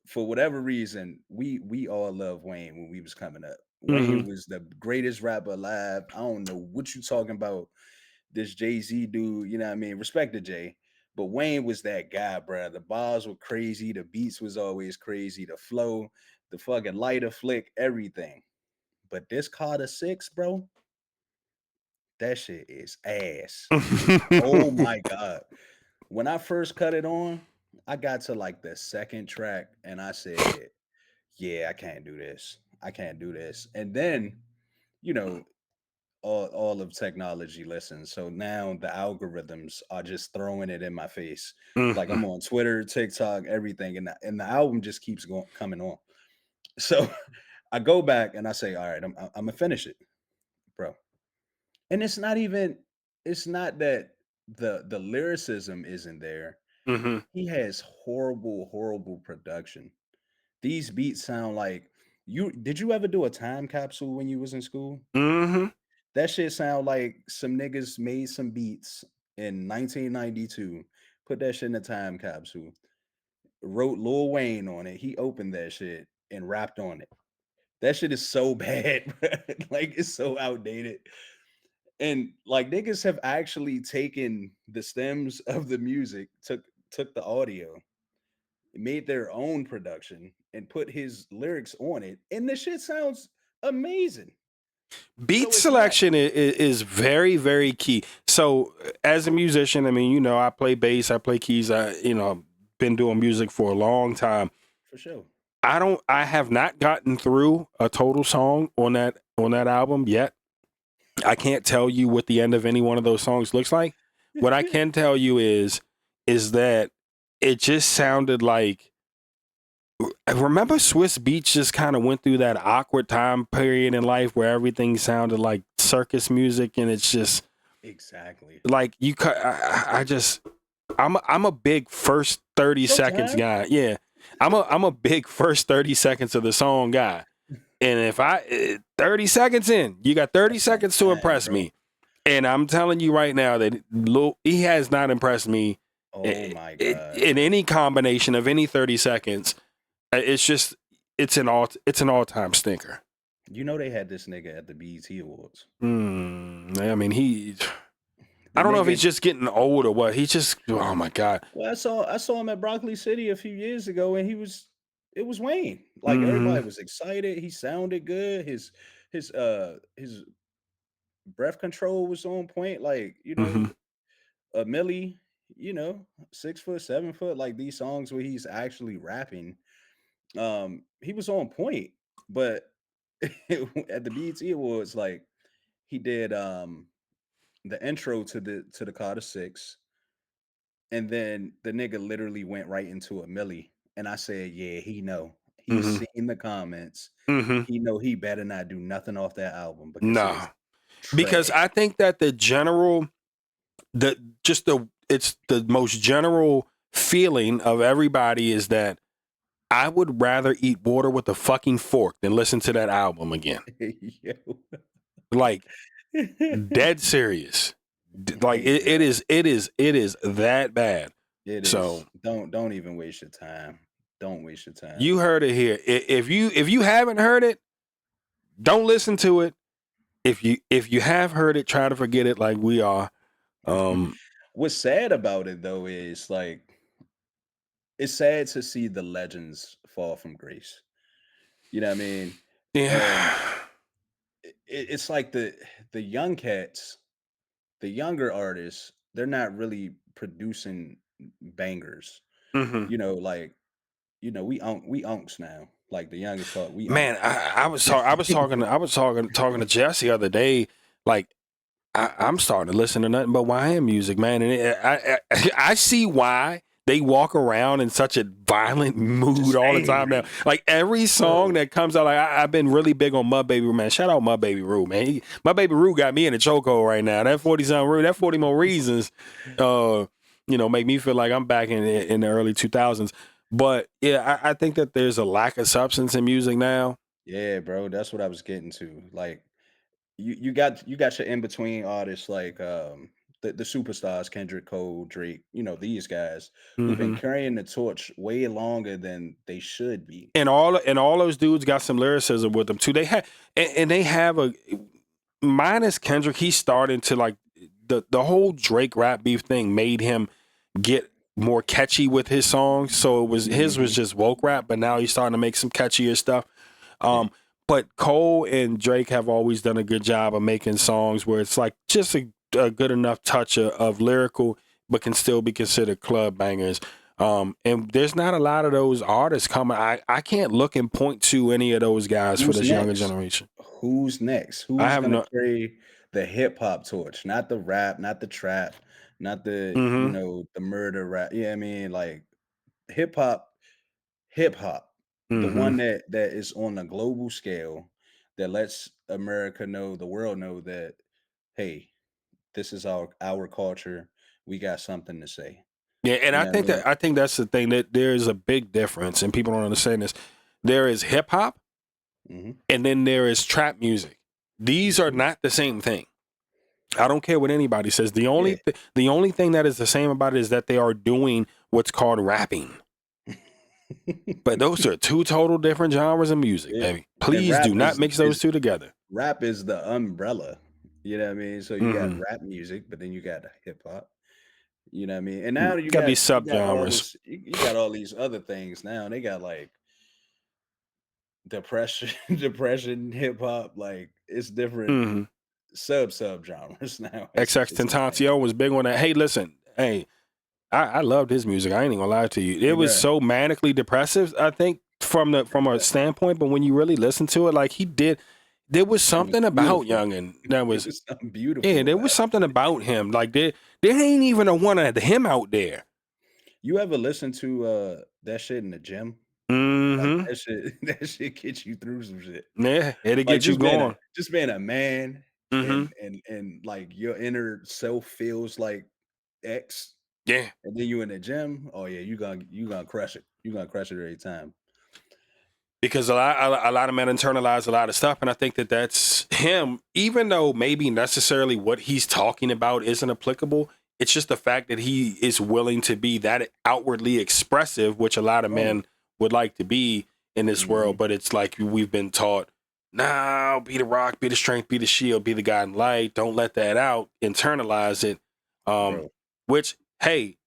for whatever reason, we all love Wayne when we was coming up. Mm-hmm. Wayne was the greatest rapper alive. I don't know what you talking about. This Jay-Z dude, you know what I mean? Respect to Jay. But Wayne was that guy, bro. The bars were crazy, the beats was always crazy, the flow. the fucking lighter flick, everything. But this Carter 6, bro, that shit is ass. Oh my god. When I first cut it on, I got to like the second track and I said, yeah, I can't do this. I can't do this. And then, you know, all of technology listens. So now the algorithms are just throwing it in my face. Like I'm Mhm. on Twitter, TikTok, everything, and the album just keeps going coming on. So I go back and I say, all right, I'm gonna finish it, bro. And it's not that the lyricism isn't there. Mhm. He has horrible production. These beats sound like you did you ever do a time capsule when you was in school? Mhm. That shit sound like some niggas made some beats in 1992, put that shit in a time capsule, wrote Lil Wayne on it. He opened that shit and rapped on it. That shit is so bad, bruh. Like it's so outdated. And like niggas have actually taken the stems of the music, took the audio, made their own production, and put his lyrics on it, and the shit sounds amazing. Beat So it's not selection is very, very key. So, as a musician, I mean, I play bass, I play keys. Been doing music for a long time. for sure. I have not gotten through a total song on that album yet. I can't tell you what the end of any one of those songs looks like. What I can tell you is that it just sounded like, I remember Swiss Beats just kind of went through that awkward time period in life where everything sounded like circus music, and it's just Exactly. like you cut. I just I'm a big first 30 seconds Showtime. guy. Yeah, I'm a big first 30 seconds of the song guy. And if 30 seconds in, you got 30 That's my seconds to time, impress bro. me. And I'm telling you right now that he has not impressed me Oh my god. in any combination of any 30 seconds. It's just it's an all-time stinker. You know they had this nigga at the BET Awards. I mean, I The don't know if he's nigga, just getting old or what. He's just, oh my God. well, I saw him at Broccoli City a few years ago, and it was Wayne. Like Hmm. everybody was excited. He sounded good. His breath control was on point. Like Hmm. a Millie, 6 foot, 7 foot. Like these songs where he's actually rapping. He was on point, but at the BET Awards, like he did the intro to the Carter 6, and then the nigga literally went right into a Millie. And I said, yeah, he know. He's Hmm. seen the comments. Hmm. He know he better not do nothing off that album because it No, is because I trash. think that the just it's the most general feeling of everybody is that I would rather eat water with a fucking fork than listen to that album again. Yo. Like, dead serious. Like Hey, bro. it is that bad. It is. So Don't even waste your time. Don't waste your time. you heard it here. If you haven't heard it, don't listen to it. If you have heard it, try to forget it like we are. Um, What's sad about it though is like it's sad to see the legends fall from grace. You know what I mean? And yeah. it's like the young cats, the younger artists, they're not really producing bangers. Hmm. Like we unks now. Like the youngest part, we unk. Man, I was talking to Jess the other day. Like, I'm starting to listen to nothing but YM music, man, and I see why they walk around in such a violent mood Just all the time now. angry, Like every song bro. that comes out, like I've been really big on Mud Baby Roo, man. Shout out Mud Baby Roo, man. Mud Baby Roo got me in a chokehold right now. That 40 something Roo, that 40 more reasons, uh, make me feel like I'm back in the early 2000s. But yeah, I think that there's a lack of substance in music now. Yeah, bro. That's what I was getting to. Like you got your in between artists like the superstars Kendrick Cole, Drake, these guys who've been Hmm. carrying the torch way longer than they should be. And all those dudes got some lyricism with them too. They have and they have a minus Kendrick. He's starting to like the whole Drake rap beef thing made him get more catchy with his songs. So his was just woke rap, but now he's starting to make some catchier stuff. But Cole and Drake have always done a good job of making songs where it's like just a good enough touch of lyrical, but can still be considered club bangers. And there's not a lot of those artists coming. I can't look and point to any of those guys for this younger generation. Who's next? I Who's have gonna no. carry the hip hop torch? Not the rap, not the trap, not the Mm-hmm. the murder rap. Yeah, I mean like hip hop, hip hop, the Mm-hmm. one that is on a global scale that lets America know, the world know that hey, this is our culture. We got something to say. Yeah, and You I know what I think mean? that's the thing, that there is a big difference, and people don't understand this. There is hip hop, Hmm. and then there is trap music. These are not the same thing. I don't care what anybody says. Yeah. The only thing that is the same about it is that they are doing what's called rapping. But those are two total different genres of music, Yeah. baby. And Please do not mix those two together. rap is the umbrella. You know what I mean? So you got Mm-hmm. rap music, but then you got hip hop. You know what I mean? And now Got these you got all subgenres. this you got all these other things now. They got like depression, depression, hip hop, like it's different Mm-hmm. sub genres now. XX It's insane. Tentacion was big on that. Hey, listen, hey, I loved his music. I ain't even gonna lie to you. It Hey was bro. so manically depressive, I think, from a standpoint, but when you really listen to it, like there was It was something about beautiful. Youngin that It was, was something yeah, beautiful there about was it. something about him. Like there ain't even a one of him out there. You ever listen to that shit in the gym? Like Mm-hmm. that shit that shit gets you through some shit. Yeah, it'll Like get you going. just being a man Mm-hmm. and like your inner self feels like X, Yeah. and then you in the gym. Oh yeah, you gonna crush it. You gonna crush it every time. Because a lot of men internalize a lot of stuff, and I think that that's him. Even though maybe necessarily what he's talking about isn't applicable, it's just the fact that he is willing to be that outwardly expressive, which a lot of Oh, men would like to be in this world. hmm But it's like we've been taught, now be the rock, be the strength, be the shield, be the guiding light. Don't let that out. Internalize it. bro. Which, hey,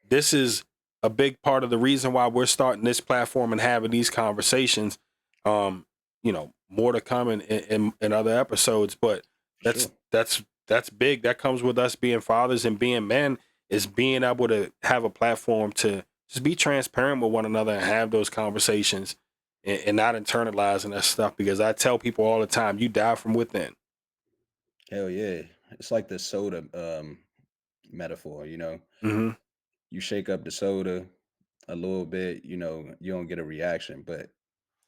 this is a big part of the reason why we're starting this platform and having these conversations. More to come in other episodes, but Sure. that's big. That comes with us being fathers and being men, is being able to have a platform to just be transparent with one another and have those conversations, and not internalizing that stuff, because I tell people all the time, you die from within. Hell yeah. It's like the soda metaphor. Mm-hmm. You shake up the soda a little bit. You don't get a reaction, but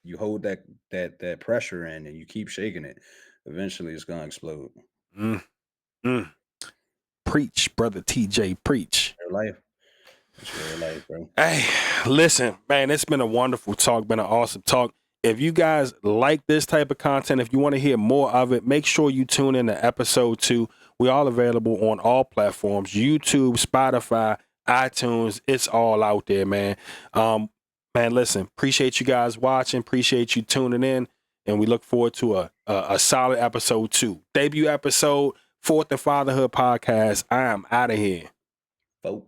you hold that pressure in and you keep shaking it. Eventually, it's gonna explode. Mm-hmm. Preach, brother TJ, preach. Real life. It's real life, bro. Hey, listen, man, it's been a wonderful talk, been an awesome talk. If you guys like this type of content, if you want to hear more of it, make sure you tune in to episode 2. We're all available on all platforms, YouTube, Spotify, iTunes. It's all out there, man. Man, listen, appreciate you guys watching, appreciate you tuning in, and we look forward to a solid episode 2. Debut episode, 4th and Fatherhood podcast. I am out of here. Folk.